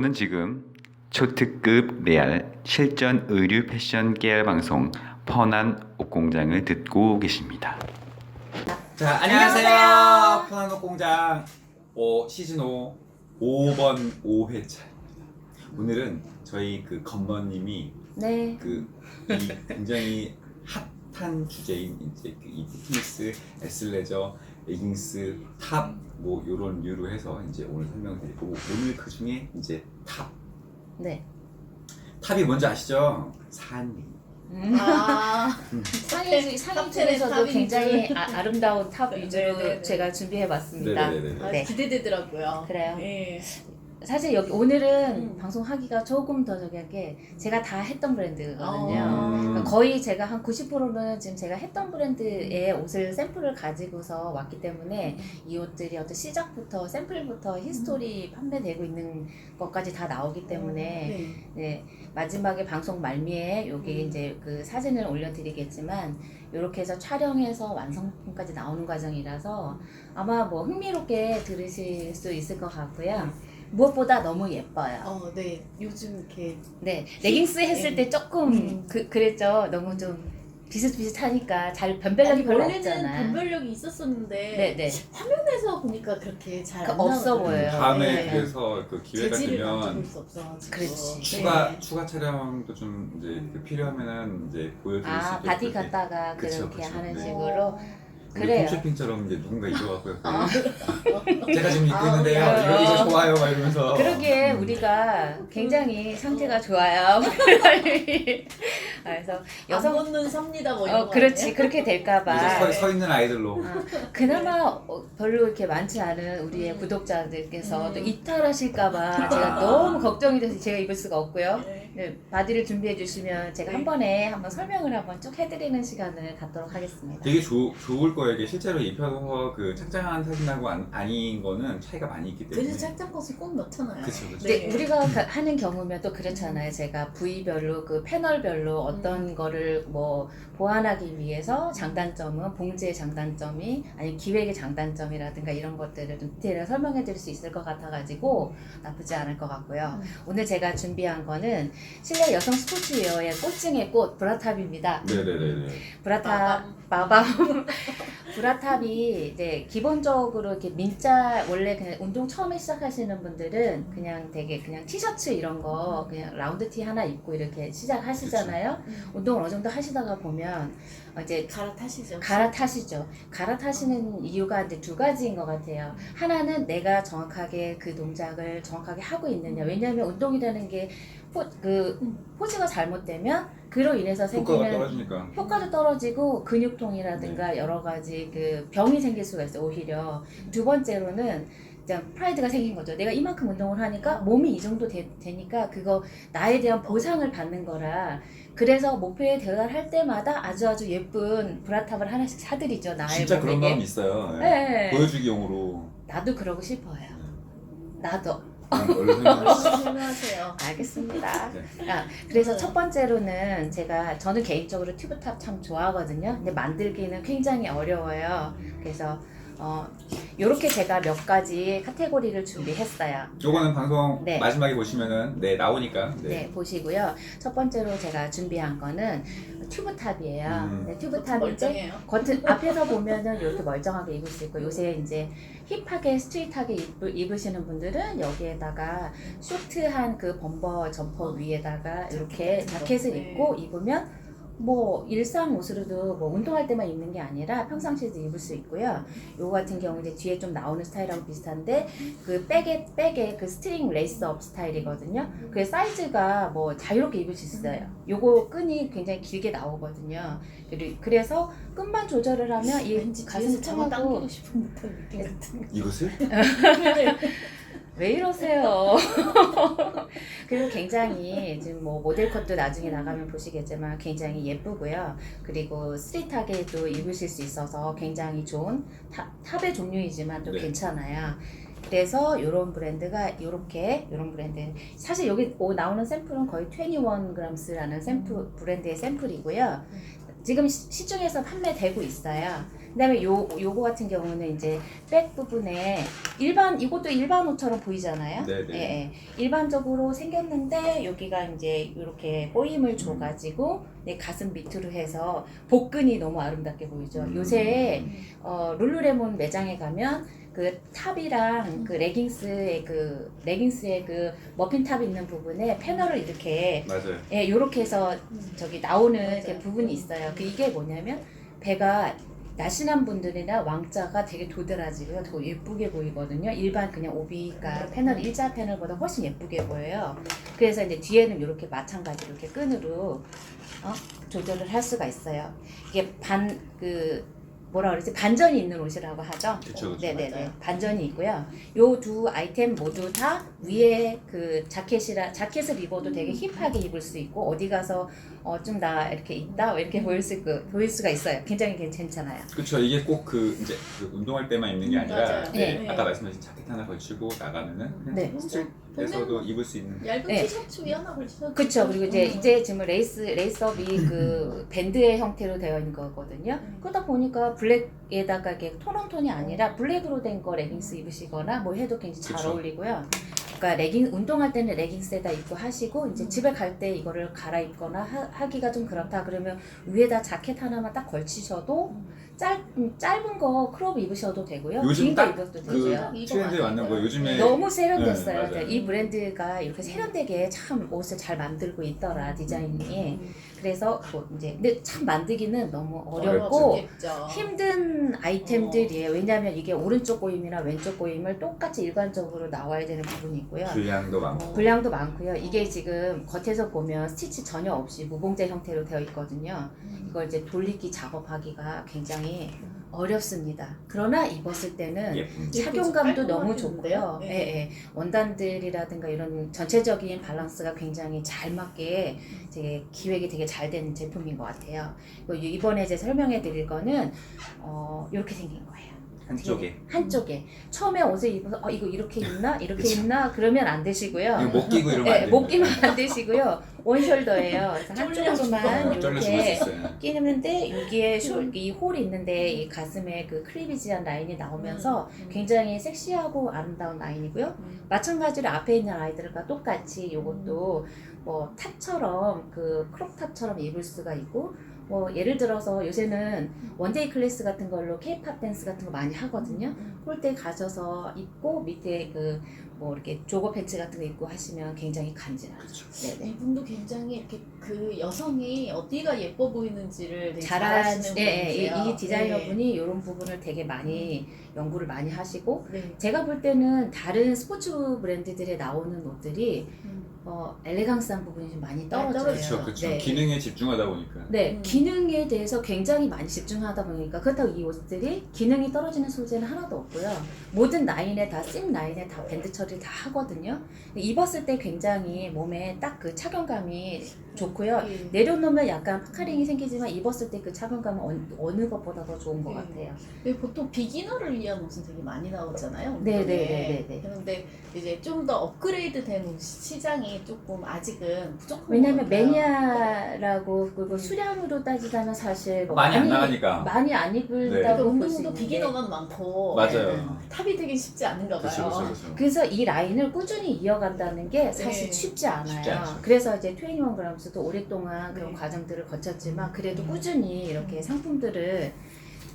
여러분은 지금 초특급 레알 실전 의류 패션 깨알 방송 펀한 옷공장을 듣고 계십니다. 자, 안녕하세요. 펀한 옷공장 시즌 5 5번 5회차입니다. 오늘은 저희 그 건너님이 네. 이 굉장히 핫한 주제인 이제 이 피트니스, 애슬레저, 레깅스, 탑 뭐 요런 류로 해서 이제 오늘 설명드리고, 오늘 그 중에 이제 네. 탑이 뭔지 아시죠? 산리. 상의 탑 중에서도 탑이죠. 굉장히 아름다운 탑 위주로도 네네네. 제가 준비해봤습니다. 네네네네. 네. 기대되더라고요. 그래요. 네. 사실 여기 오늘은 방송하기가 조금 더 저기 한 게 제가 다 했던 브랜드거든요. 그러니까 거의 제가 한 90%는 지금 제가 했던 브랜드의 옷을 샘플을 가지고서 왔기 때문에 이 옷들이 어떤 시작부터 샘플부터 히스토리 판매되고 있는 것까지 다 나오기 때문에 네, 마지막에 방송 말미에 여기 이제 그 사진을 올려드리겠지만 이렇게 해서 촬영해서 완성품까지 나오는 과정이라서 아마 뭐 흥미롭게 들으실 수 있을 것 같고요. 무엇보다 너무 예뻐요. 네. 요즘 이렇게 네, 레깅스 했을 때 조금 그랬죠. 너무 좀 비슷비슷하니까 잘 변별력이 별로 원래는 없잖아. 변별력이 있었었는데 네네. 화면에서 보니까 그렇게 잘 안 없어 나오더라고요. 보여요. 다음에 네. 그래서 그 기회가 재질을 되면 만져볼 수 없어가지고. 그렇지. 추가 촬영도 좀 이제 필요하면은 이제 보여드릴 수 있게 바디 그렇게. 갖다가 그쵸, 그렇게 그쵸. 하는 네. 식으로. 우리 그래요. 홈쇼핑처럼 이제 누군가 입어갖고 제가 지금 입고 있는데요. 이거 좋아요, 막 이러면서. 그러기에 우리가 굉장히 상태가 좋아요. 그래서 여성 여성 걷는 삽니다 뭐 이런 거 그렇지 아니에요? 그렇게 될까봐 이제 서 있는 아이들로. 그나마 별로 이렇게 많지 않은 우리의 구독자들께서 또 이탈하실까봐 아. 제가 너무 걱정이 돼서 제가 입을 수가 없고요. 네. 네, 바디를 준비해 주시면 제가 네. 한 번에 한번 설명을 한번 쭉 해드리는 시간을 갖도록 하겠습니다. 되게 좋을 거예요. 이게 실제로 입혀서 그 착장한 사진하고 아닌 거는 차이가 많이 있기 때문에. 그래서 짝짝 것을 꼭 넣잖아요. 그쵸, 그쵸. 네, 우리가 하는 경우면 또 그렇잖아요. 제가 부위별로 그 패널별로 어떤 거를 뭐 보완하기 위해서 장단점은 봉제의 장단점이 아니 기획의 장단점이라든가 이런 것들을 좀 디테일하게 설명해 드릴 수 있을 것 같아가지고 나쁘지 않을 것 같고요. 오늘 제가 준비한 거는 실내 여성 스포츠웨어의 꽃중의 꽃 브라탑입니다. 네네네네. 브라탑 마밤 브라탑이 이제 기본적으로 이렇게 민자 원래 그냥 운동 처음에 시작하시는 분들은 그냥 되게 그냥 티셔츠 이런 거 그냥 라운드 티 하나 입고 이렇게 시작하시잖아요. 운동을 어느 정도 하시다가 보면 이제 갈아타시죠. 갈아타시죠. 갈아타시는 이유가 이제 두 가지인 것 같아요. 하나는 내가 정확하게 그 동작을 정확하게 하고 있느냐. 왜냐하면 운동이라는 게 포즈가 잘못되면 그로 인해서 효과가 생기는 떨어지니까. 효과도 떨어지고 근육통이라든가 여러 가지 그 병이 생길 수가 있어요. 오히려 두 번째로는 그냥 프라이드가 생긴 거죠. 내가 이만큼 운동을 하니까 몸이 이 정도 되니까 그거 나에 대한 보상을 받는 거라. 그래서 목표에 도달할 때마다 아주 예쁜 브라탑을 하나씩 사드리죠. 나의 진짜 그런 몸에게. 마음이 있어요. 네. 보여주기용으로. 나도 그러고 싶어요. 나도. 원래 설명하시죠. 설명하세요. 알겠습니다. 네. 그래서 첫 번째로는 저는 개인적으로 튜브탑 참 좋아하거든요. 근데 만들기는 굉장히 어려워요. 그래서 요렇게 제가 몇 가지 카테고리를 준비했어요. 요거는 방송 네. 마지막에 보시면은 나오니까. 네, 보시고요. 첫 번째로 제가 준비한 거는 튜브탑이에요. 네, 튜브탑인데 멀쩡해요. 앞에서 보면은 이렇게 멀쩡하게 입을 수 있고 요새 이제 힙하게 스트릿하게 입으시는 분들은 여기에다가 쇼트한 그 범버 점퍼 위에다가 이렇게 자켓을 네. 입고 입으면 뭐 일상 옷으로도 뭐 운동할 때만 입는 게 아니라 평상시에도 입을 수 있고요. 요거 같은 경우 이제 뒤에 좀 나오는 스타일하고 비슷한데 그 백에 그 스트링 레이스업 스타일이거든요. 그 사이즈가 뭐 자유롭게 입을 수 있어요. 요거 끈이 굉장히 길게 나오거든요. 그래서 끈만 조절을 하면 이 왠지 가슴 뒤에서 잡아 층하고 당기고 싶은 듯한 느낌 같은. 이것을? 왜 이러세요? 그리고 굉장히 지금 뭐 모델 컷도 나중에 나가면 보시겠지만 굉장히 예쁘고요. 그리고 스트릿하게도 입으실 수 있어서 굉장히 좋은 탑의 종류이지만 또 네. 괜찮아요. 그래서 이런 브랜드가 이런 브랜드 사실 여기 나오는 샘플은 거의 21gs라는 브랜드의 샘플이고요. 지금 시중에서 판매되고 있어요. 그다음에 요거 같은 경우는 이제 백 부분에 이것도 일반 옷처럼 보이잖아요. 네네. 예, 예. 일반적으로 생겼는데 여기가 이제 이렇게 꼬임을 줘가지고 네, 가슴 밑으로 해서 복근이 너무 아름답게 보이죠. 요새 룰루레몬 매장에 가면 그 탑이랑 그 레깅스의 그 머핀 탑 있는 부분에 패널을 이렇게 맞아요. 예, 요렇게 해서 저기 나오는 이렇게 부분이 있어요. 이게 뭐냐면 배가 날씬한 분들이나 왕자가 되게 도드라지고요. 더 예쁘게 보이거든요. 일반 그냥 오비가 패널 일자 패널보다 훨씬 예쁘게 보여요. 그래서 이제 뒤에는 이렇게 마찬가지로 이렇게 끈으로 조절을 할 수가 있어요. 이게 뭐라 그러지? 반전이 있는 옷이라고 하죠. 그쵸. 네네네. 맞아요. 반전이 있고요. 요 두 아이템 모두 다 위에 그 자켓을 입어도 되게 힙하게 입을 수 있고 어디 가서 좀 나 이렇게 있다 이렇게 보일 수가 있어요. 굉장히 괜찮아요. 그렇죠. 이게 꼭 이제 운동할 때만 입는 게 아니라 맞아요. 네. 아까 말씀하신 자켓 하나 걸치고 나가면은 그냥 네. 스트릿에서도 입을 수 있는. 얇은 네. 티셔츠 위 하나 걸쳐도 그렇죠. 그리고 이제 지금 레이스업이 그 밴드의 형태로 되어 있는 거거든요. 그러다 보니까 블랙에다가 이게 톤온톤이 아니라 블랙으로 된 거 레깅스 입으시거나 뭐 해도 굉장히 잘 그쵸. 어울리고요. 그러니까 운동할 때는 레깅스에다 입고 하시고 이제 집에 갈 때 이거를 갈아입거나 하기가 좀 그렇다 그러면 위에다 자켓 하나만 딱 걸치셔도 짧은 거 크롭 입으셔도 되고요. 요즘 긴 거 딱 입어도 그 되고요. 트렌드에 맞는 거 요즘에 너무 세련됐어요. 네, 맞아요. 이 브랜드가 이렇게 세련되게 참 옷을 잘 만들고 있더라 디자인이. 그래서 근데 참 만들기는 너무 어렵고 어렵겠죠. 힘든 아이템들이에요. 왜냐하면 이게 오른쪽 고임이나 왼쪽 고임을 똑같이 일관적으로 나와야 되는 부분이 있고요. 분량도 많고. 분량도 많고요. 이게 지금 겉에서 보면 스티치 전혀 없이 무봉제 형태로 되어 있거든요. 이걸 이제 돌리기 작업하기가 굉장히 어렵습니다. 그러나 입었을 때는 예쁜. 착용감도 너무 깔끔하게 좋고요. 있는데요? 예, 예. 원단들이라든가 이런 전체적인 밸런스가 굉장히 잘 맞게 기획이 되게 잘 된 제품인 것 같아요. 그리고 이번에 이제 설명해 드릴 거는 이렇게 생긴 거예요. 한쪽에 처음에 옷을 입어서 이거 이렇게 입나 이렇게 그쵸. 입나 그러면 안 되시고요. 이거 못 끼고 이러면 안 네, 돼요. 못 끼면 안 되시고요. 원숄더예요. 그래서 한쪽으로만 잘릴 수가 이렇게 있어요. 끼는데 여기에 이 홀이 있는데 이 가슴에 그 클리비지한 라인이 나오면서 굉장히 섹시하고 아름다운 라인이고요. 마찬가지로 앞에 있는 아이들과 똑같이 이것도 뭐 탑처럼 그 크롭 탑처럼 입을 수가 있고 뭐 예를 들어서 요새는 원데이 클래스 같은 걸로 K-팝 댄스 같은 거 많이 하거든요. 그럴 때 가셔서 입고 밑에 뭐 이렇게 조거 팬츠 같은 거 입고 하시면 굉장히 간지나죠. 그렇죠. 네네. 이분도 굉장히 이렇게 그 여성이 어디가 예뻐 보이는지를 되게 잘한 잘하시는 분이세요. 이 디자이너분이 이런 부분을 되게 많이 연구를 많이 하시고 네. 제가 볼 때는 다른 스포츠 브랜드들에 나오는 옷들이 엘레강스한 부분이 좀 많이 떨어져요. 그렇죠, 그렇죠. 네. 기능에 집중하다 보니까. 네, 기능에 대해서 굉장히 많이 집중하다 보니까 그렇다고 이 옷들이 기능이 떨어지는 소재는 하나도 없고요. 모든 라인에 다 심 라인에 다 밴드 처리 다 하거든요. 입었을 때 굉장히 몸에 딱 그 착용감이 좋고요. 네. 내려놓으면 약간 파카링이 생기지만 입었을 때 그 착용감은 어느 것보다 더 좋은 것 같아요. 보통 비기너를 위한 옷은 되게 많이 나오잖아요. 네네네네. 그런데 이제 좀 더 업그레이드된 옷 시장이 조금 아직은 부족한 왜냐면 것 같아요. 매니아라고 그리고 수량으로 따지자면 사실 뭐 많이 안 나가니까. 많이 안 네. 입을다고 볼 수 운동도 있는데 비기너만 많고 맞아요. 탑이 되기 쉽지 않은가 봐요. 그렇죠, 그렇죠. 그래서 이 라인을 꾸준히 이어간다는 게 사실 네. 쉽지 않아요. 쉽지 않죠. 그래서 이제 21g도 오랫동안 그런 네. 과정들을 거쳤지만 그래도 꾸준히 이렇게 상품들을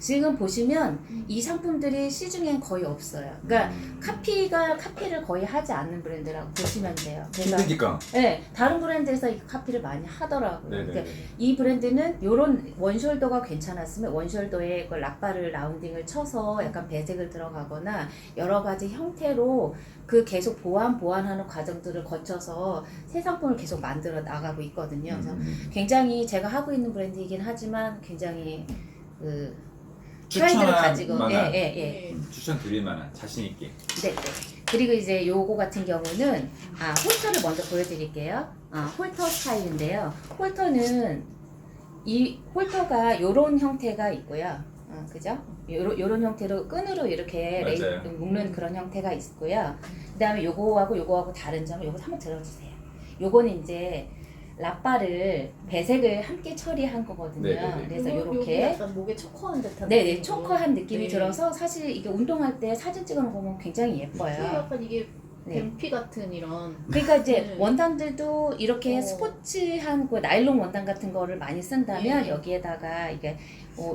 지금 보시면 이 상품들이 시중엔 거의 없어요. 그러니까 카피를 거의 하지 않는 브랜드라고 보시면 돼요. 그래서 힘드니까. 네, 다른 브랜드에서 이 카피를 많이 하더라고요. 네네. 그러니까 이 브랜드는 이런 원숄더가 괜찮았으면 원숄더에 그 락바를 라운딩을 쳐서 약간 배색을 들어가거나 여러 가지 형태로 그 계속 보완하는 과정들을 거쳐서 새 상품을 계속 만들어 나가고 있거든요. 그래서 굉장히 제가 하고 있는 브랜드이긴 하지만 굉장히 그 트렌드를 추천할 가지고 만한. 예. 추천드릴 만한 자신 있게. 네. 그리고 이제 요거 같은 경우는 홀터를 먼저 보여드릴게요. 홀터 스타일인데요. 홀터는 이 홀터가 요런 형태가 있고요. 그죠? 요런 형태로 끈으로 이렇게 맞아요. 묶는 그런 형태가 있고요. 그 다음에 요거하고 다른 점은 요거 한번 들어주세요. 요거는 이제 랍바를 배색을 함께 처리한 거거든요. 네네네. 그래서 요거- 여기 이렇게 약간 목에 초커한 듯한 네네 느낌으로. 초커한 느낌이 네. 들어서 사실 이게 운동할 때 사진 찍어놓으면 굉장히 그 예뻐요. 약간 이게 네. 뱀피 같은 이런 그러니까 이제 네. 원단들도 이렇게 스포츠한 그 나일론 원단 같은 거를 많이 쓴다면 네. 여기에다가 이게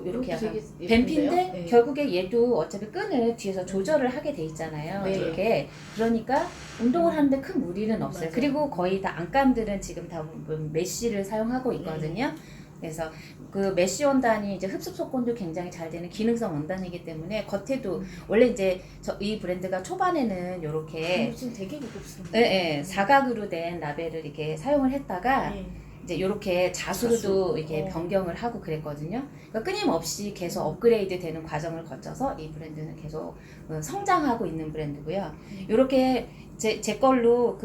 이렇게 약간 되게 예쁜데요? 뱀피인데 네. 결국에 얘도 어차피 끈을 뒤에서 조절을 하게 돼 있잖아요. 네. 이렇게 그러니까 운동을 하는데 큰 무리는 없어요. 맞아요. 그리고 거의 다 안감들은 지금 다 메쉬를 사용하고 있거든요. 그래서 그 메쉬 원단이 이제 흡습 속건도 굉장히 잘 되는 기능성 원단이기 때문에 겉에도 원래 이제 이 브랜드가 초반에는 이렇게 지금 되게 고급스러워. 예, 사각으로 된 라벨을 이렇게 사용을 했다가 네. 이제 이렇게 자수로도 자수. 이렇게 변경을 하고 그랬거든요. 그러니까 끊임없이 계속 업그레이드 되는 과정을 거쳐서 이 브랜드는 계속 성장하고 있는 브랜드고요. 이렇게 제 걸로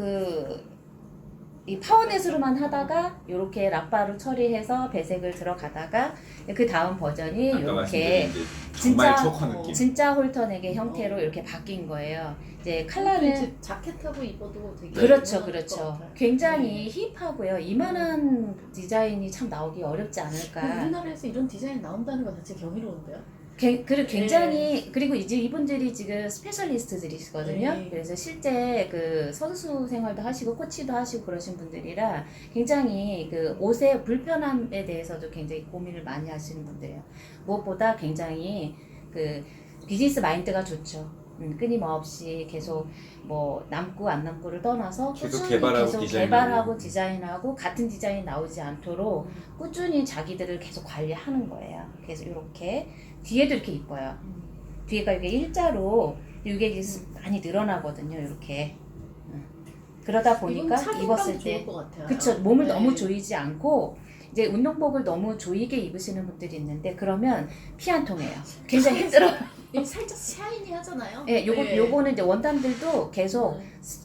이 파워넷으로만 하다가 이렇게 랍바로 처리해서 배색을 들어가다가 그 다음 버전이 아까 이렇게 말씀드린 이제 정말 진짜- 초커 느낌. 진짜 홀터넥의 형태로 이렇게 바뀐 거예요. 이제 컬러는 이제 자켓하고 입어도 되게 그렇죠, 유명할 것 그렇죠. 같아요. 굉장히 힙하고요. 이만한 디자인이 참 나오기 어렵지 않을까. 우리나라에서 이런 디자인 나온다는 것 자체 경이로운데요. 그리고 굉장히 그리고 이제 이분들이 지금 스페셜리스트들이시거든요. 네. 그래서 실제 그 선수 생활도 하시고 코치도 하시고 그러신 분들이라 굉장히 그 옷의 불편함에 대해서도 굉장히 고민을 많이 하시는 분들이에요. 무엇보다 굉장히 그 비즈니스 마인드가 좋죠. 끊임없이 계속 뭐 남고 안 남고를 떠나서 계속 꾸준히 개발하고 계속 디자인하고. 개발하고 디자인하고 같은 디자인이 나오지 않도록 꾸준히 자기들을 계속 관리하는 거예요. 그래서 이렇게 뒤에도 이렇게 이뻐요. 뒤에가 이게 일자로 이게 이제 많이 늘어나거든요. 이렇게 그러다 보니까 이건 입었을 착용감 때 좋을 것 같아요. 그쵸 몸을 네. 너무 조이지 않고 이제 운동복을 너무 조이게 입으시는 분들이 있는데 그러면 피 안 통해요. 굉장히 힘들어요. 이게 살짝 샤이니 하잖아요. 예, 네. 요거는 이제 원단들도 계속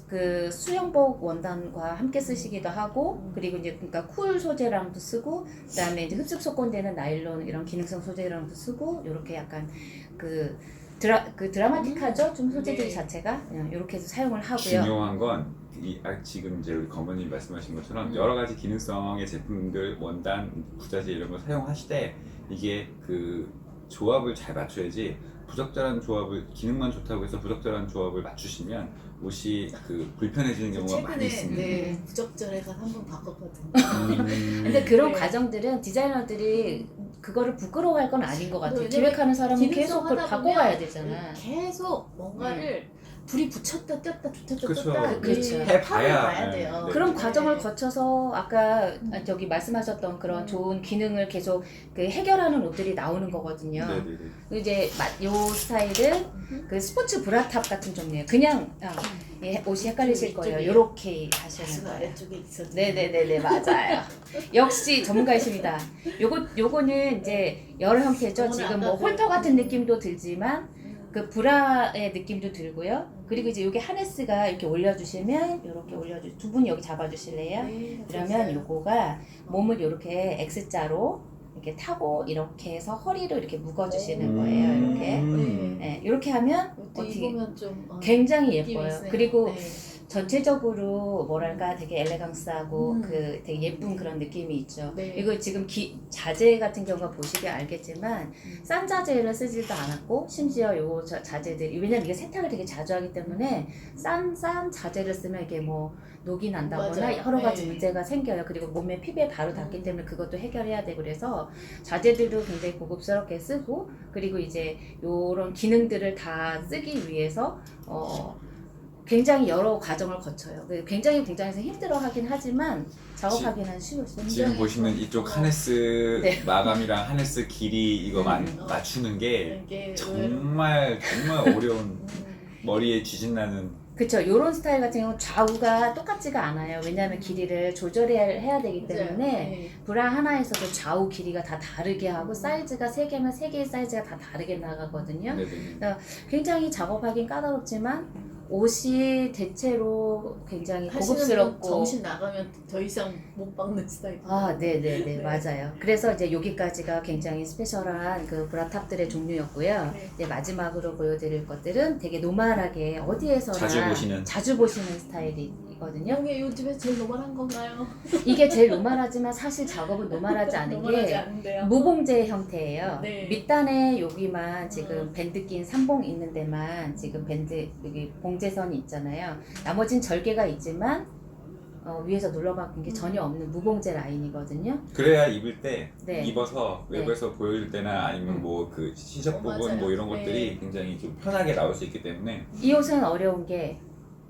그 수영복 원단과 함께 쓰시기도 하고 그리고 이제 그러니까 쿨 소재랑도 쓰고 그다음에 이제 흡습 속건되는 나일론 이런 기능성 소재랑도 쓰고 요렇게 약간 그 드라마틱하죠 좀 소재들 네. 자체가 이렇게 해서 사용을 하고요. 중요한 건 지금 이제 우리 검은님 말씀하신 것처럼 여러 가지 기능성의 제품들, 원단, 부자재 이런 걸 사용하시되 이게 그 조합을 잘 맞춰야지 부적절한 조합을 기능만 좋다고 해서 부적절한 조합을 맞추시면 옷이 그 불편해지는 경우가 많이 최근에 있습니다. 네, 부적절해서 한 번 바꿨거든요. 근데 그런 네. 과정들은 디자이너들이 그거를 부끄러워할 건 아닌 것 같아요. 왜냐면 기획하는 사람은 기능성 계속 그걸 하다 바꿔가야 보면 되잖아. 계속 뭔가를 불이 붙였다 뗐다 붙였다 그쵸. 뗐다 그쵸. 해봐야. 봐야 돼요. 네. 그런 네. 과정을 거쳐서 아까 저기 말씀하셨던 그런 좋은 기능을 계속 그 해결하는 옷들이 나오는 거거든요. 네네네. 이제 요 스타일은 그 스포츠 브라탑 같은 종류예요. 그냥 옷이 헷갈리실 거예요. 이쪽이에요. 요렇게 하시는 가슴 거예요. 아래쪽에 있어도 네네네네 맞아요. 역시 전문가이십니다. 요거는 이제 여러 형태죠. 요거는 지금 아까 뭐 그- 홀터 같은 느낌도 들지만 그 브라의 느낌도 들고요. 그리고 이제 요게 하네스가 이렇게 올려주시면 이렇게 두 분이 여기 잡아주실래요? 네, 그러면 됐어요. 요거가 몸을 이렇게 X자로 이렇게 타고 이렇게 해서 허리로 이렇게 묶어주시는 거예요. 이렇게. 네, 이렇게 하면 이것도 어떻게 입으면 좀 굉장히 느낌이 예뻐요. 있어요. 그리고 네. 전체적으로 뭐랄까 되게 엘레강스하고 음. 그 되게 예쁜 그런 느낌이 있죠. 네. 이거 지금 자재 같은 경우가 보시게 알겠지만 싼 자재를 쓰지도 않았고 심지어 요 자재들이 왜냐면 이게 세탁을 되게 자주 하기 때문에 싼 자재를 쓰면 이게 뭐 녹이 난다거나 맞아요. 여러 가지 네. 문제가 생겨요. 그리고 몸에 피부에 바로 닿기 때문에 그것도 해결해야 되고 그래서 자재들도 굉장히 고급스럽게 쓰고 그리고 이제 요런 기능들을 다 쓰기 위해서 굉장히 여러 과정을 거쳐요. 굉장히 공장에서 힘들어하긴 하지만 작업하기는 쉬웠어요. 지금 보시면 이쪽 하네스 네. 마감이랑 하네스 길이 이거 맞추는 게 정말 어려운 머리에 쥐진 나는 그쵸. 요런 스타일 같은 경우는 좌우가 똑같지가 않아요. 왜냐하면 길이를 조절해야 되기 때문에 네. 브라 하나에서도 좌우 길이가 다 다르게 하고 사이즈가 3개면 3개의 사이즈가 다 다르게 나가거든요. 네네. 굉장히 작업하긴 까다롭지만 옷이 대체로 굉장히 하시는 분 고급스럽고 정신 나가면 더 이상 못 박는 스타일. 아, 네네네, 네. 맞아요. 그래서 이제 여기까지가 굉장히 스페셜한 그 브라탑들의 종류였고요. 네. 이제 마지막으로 보여드릴 것들은 되게 노멀하게 어디에서나 자주 보시는 스타일이거든요. 이게 요즘에 제일 노멀한 건가요? 이게 제일 노멀하지만 사실 작업은 노멀하지 않은 노멀하지 게 않은데요. 무봉제 형태예요. 네. 밑단에 여기만 지금 밴드 낀 삼봉 있는 데만 지금 밴드 여기 봉제선이 있잖아요. 나머진 절개가 있지만 위에서 눌러박힌 게 전혀 없는 무봉제 라인이거든요. 그래야 입을 때 네. 입어서 외부에서 보여줄 때나 아니면 뭐 그 시접 부분 맞아요. 뭐 이런 것들이 네. 굉장히 좀 편하게 나올 수 있기 때문에 이 옷은 어려운 게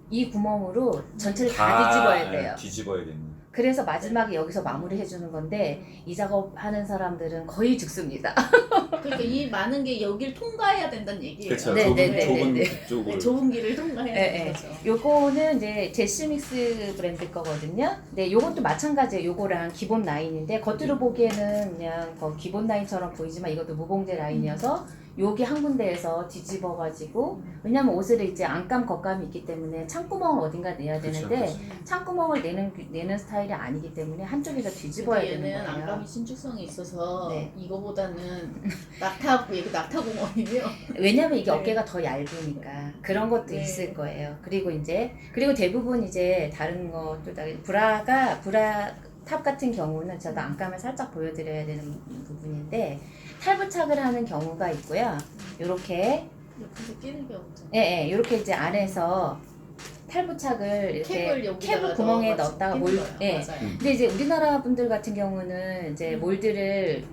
이 구멍으로 전체를 다 뒤집어야 돼요. 뒤집어야 되는. 그래서 마지막에 여기서 마무리 해주는 건데 이 작업하는 사람들은 거의 죽습니다. 그러니까 이 많은 게 여길 통과해야 된다는 얘기예요. 그렇죠. 네, 좁은 네, 네, 좁은 네, 쪽을. 네, 좁은 길을 통과해야 네, 되는 네. 거죠. 요거는 이제 제시믹스 브랜드 거거든요. 네, 요것도 마찬가지예요. 요거랑 기본 라인인데 겉으로 보기에는 그냥 기본 라인처럼 보이지만 이것도 무봉제 라인이어서 여기 한 군데에서 뒤집어가지고 왜냐면 옷을 이제 안감 겉감이 있기 때문에 창구멍을 어딘가 내야 그쵸, 되는데 그쵸. 창구멍을 내는 스타일이 아니기 때문에 한쪽에서 뒤집어야 근데 되는 얘는 거예요. 안감이 신축성이 있어서 네. 이거보다는 낙타공원이며 왜냐면 이게 네. 어깨가 더 얇으니까 그런 것도 네. 있을 거예요. 그리고 대부분 이제 다른 것도 다 브라 탑 같은 경우는 저도 안감을 살짝 보여드려야 되는 부분인데 탈부착을 하는 경우가 있고요. 요렇게 옆에서 끼는 경우죠. 예, 요렇게 이제 안에서 탈부착을 캡을 이렇게 여기다가 캡을 구멍에 넣어가지고 넣었다가 끼는 몰 거예요. 예. 맞아요. 근데 이제 우리나라 분들 같은 경우는 이제 몰드를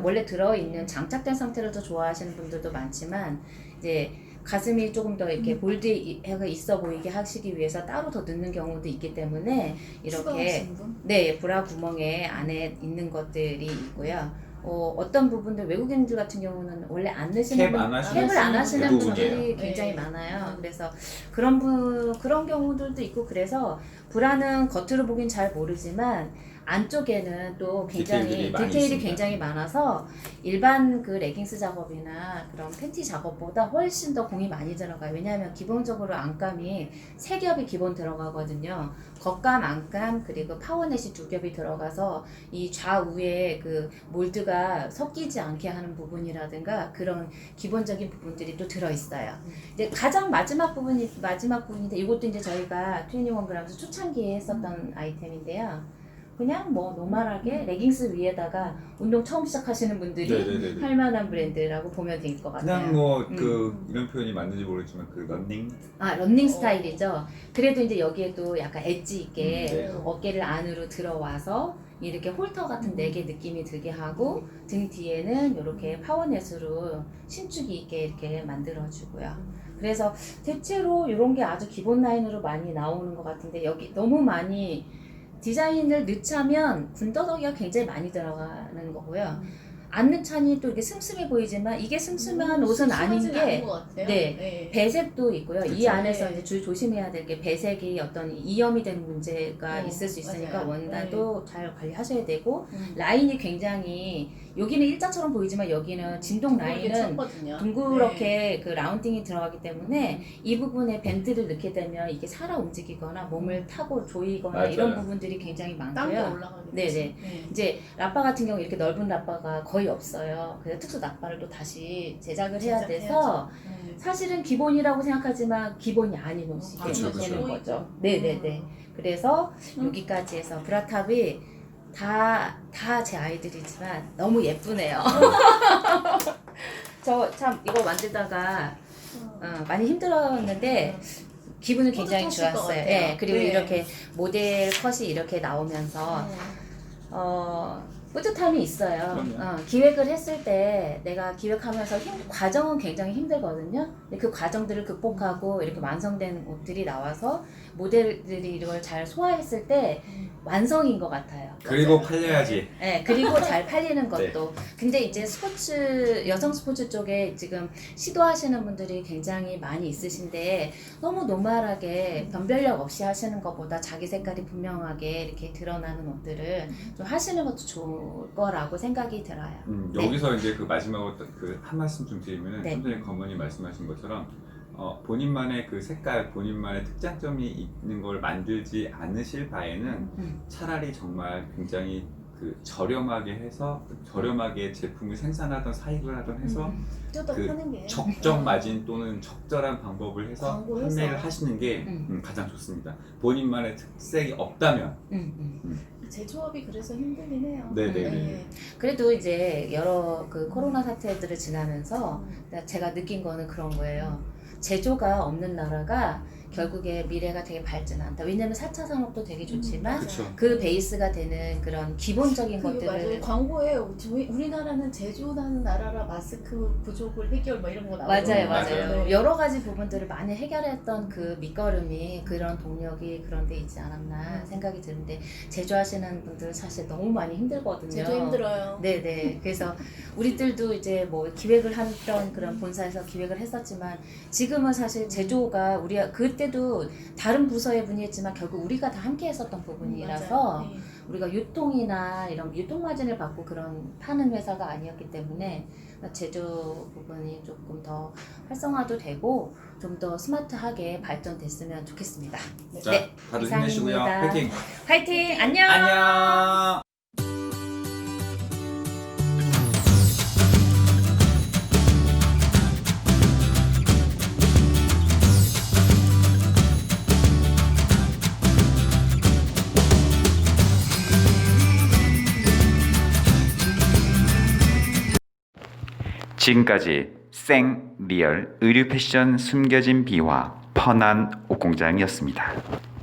원래 들어있는 장착된 상태를 더 좋아하시는 분들도 많지만 이제 가슴이 조금 더 이렇게 볼드가 있어 보이게 하시기 위해서 따로 더 넣는 경우도 있기 때문에 이렇게 추가하신 분? 네 브라 구멍에 안에 있는 것들이 있고요. 어떤 부분들 외국인들 같은 경우는 원래 안 넣으시는 캡 안 하시는 캡을 안 하시는 대부분이에요. 분들이 굉장히 네. 많아요. 그래서 그런 경우들도 있고 그래서 브라는 겉으로 보긴 잘 모르지만 안쪽에는 또 굉장히 디테일들이 많이 디테일이 있습니다. 굉장히 많아서 일반 그 레깅스 작업이나 그런 팬티 작업보다 훨씬 더 공이 많이 들어가요. 왜냐하면 기본적으로 안감이 3겹이 기본 들어가거든요. 겉감, 안감, 그리고 파워넷이 2겹이 들어가서 이 좌우에 그 몰드가 섞이지 않게 하는 부분이라든가 그런 기본적인 부분들이 또 들어있어요. 이제 가장 마지막 부분인데 이것도 이제 저희가 21g에서 초창기에 했었던 아이템인데요. 그냥 뭐 노멀하게 레깅스 위에다가 운동 처음 시작하시는 분들이 네네네. 할 만한 브랜드라고 보면 될 것 같아요. 그냥 뭐 그 이런 표현이 맞는지 모르겠지만 그 런닝 런닝 스타일이죠. 그래도 이제 여기에도 약간 엣지 있게 네. 어깨를 안으로 들어와서 이렇게 홀터 같은 4개 느낌이 들게 하고 등 뒤에는 이렇게 파워넷으로 신축이 있게 이렇게 만들어주고요. 그래서 대체로 이런 게 아주 기본 라인으로 많이 나오는 것 같은데 여기 너무 많이 디자인을 넣자면 군더더기가 굉장히 많이 들어가는 거고요. 안 넣자니 또 이게 슴슴해 보이지만 이게 슴슴한 옷은 아닌 심하진 게 않은 것 같아요. 네. 배색도 있고요. 이 그쵸. 안에서 네. 이제 조심해야 될 게 배색이 어떤 이염이 되는 문제가 어, 있을 수 있으니까 맞아요. 원단도 잘 관리하셔야 되고 음. 라인이 굉장히 여기는 일자처럼 보이지만 여기는 진동 라인은 쳤거든요. 둥그렇게 그 라운딩이 들어가기 때문에 이 부분에 밴드를 넣게 되면 이게 살아 움직이거나 몸을 타고 조이거나 맞아요. 이런 부분들이 굉장히 땀도 많고요. 올라가겠지. 네네. 이제 라빠 같은 경우 이렇게 넓은 라빠가 거의 없어요. 그래서 특수 라빠를 또 다시 제작을 해야 돼서 네. 사실은 기본이라고 생각하지만 기본이 아닌 옷이 그쵸, 되는 그쵸. 거죠. 네네네. 그래서 여기까지 해서 브라탑이 다 제 아이들이지만 너무 예쁘네요. 저 참 이거 만들다가 많이 힘들었는데 기분은 굉장히 뿌듯하실 것 좋았어요. 같아요. 예, 그리고 네. 이렇게 모델 컷이 이렇게 나오면서 뿌듯함이 있어요. 그럼요. 기획을 했을 때 내가 기획하면서 과정은 굉장히 힘들거든요. 근데 그 과정들을 극복하고 이렇게 완성된 옷들이 나와서 모델들이 이걸 잘 소화했을 때 완성인 것 같아요. 그리고 팔려야지. 네, 그리고 잘 팔리는 것도. 근데 이제 여성 스포츠 쪽에 지금 시도하시는 분들이 굉장히 많이 있으신데 너무 노멀하게 변별력 없이 하시는 것보다 자기 색깔이 분명하게 이렇게 드러나는 옷들을 좀 하시는 것도 좋을 거라고 생각이 들어요. 네. 여기서 이제 그 마지막으로 그 한 말씀 좀 드리면은 네. 좀 전에 검은이 말씀하신 것처럼 본인만의 그 색깔, 본인만의 특장점이 있는 걸 만들지 않으실 바에는 음. 차라리 정말 굉장히 그 저렴하게 해서 저렴하게 제품을 생산하던 사입을 하던 해서 뜯어 그 파는 게 적정 마진 또는 적절한 방법을 해서 광고해서. 판매를 하시는 게 음. 가장 좋습니다. 본인만의 특색이 없다면 제조업이 그래서 힘들긴 해요. 네네네. 네. 그래도 이제 여러 그 코로나 사태들을 지나면서 제가 느낀 거는 그런 거예요. 제조가 없는 나라가 결국에 미래가 되게 밝지는 않다. 왜냐면 4차 산업도 되게 좋지만 그렇죠. 그 베이스가 되는 그런 기본적인 그게 맞아요. 것들을 광고에 우리나라는 제조하는 나라라 마스크 부족을 해결 뭐 이런 거 나오고 맞아요, 맞아요. 맞아요. 여러 가지 부분들을 많이 해결했던 그 밑거름이 그런 동력이 그런 데 있지 않았나 생각이 드는데 제조하시는 분들 사실 너무 많이 힘들거든요. 제조 힘들어요. 네네. 그래서 우리들도 이제 뭐 기획을 했던 그런 본사에서 기획을 했었지만 지금은 사실 제조가 우리가 그때도 다른 부서의 분이었지만 결국 우리가 다 함께 했었던 부분이라서 맞아요. 네. 우리가 유통이나 이런 유통 마진을 받고 그런 파는 회사가 아니었기 때문에 제조 부분이 조금 더 활성화도 되고 좀 더 스마트하게 발전됐으면 좋겠습니다. 자, 네, 다들 이상입니다. 힘내시고요. 파이팅! 화이팅! 안녕! 안녕! 지금까지 생 리얼 의류 패션 숨겨진 비화 펀한 옷공장이었습니다.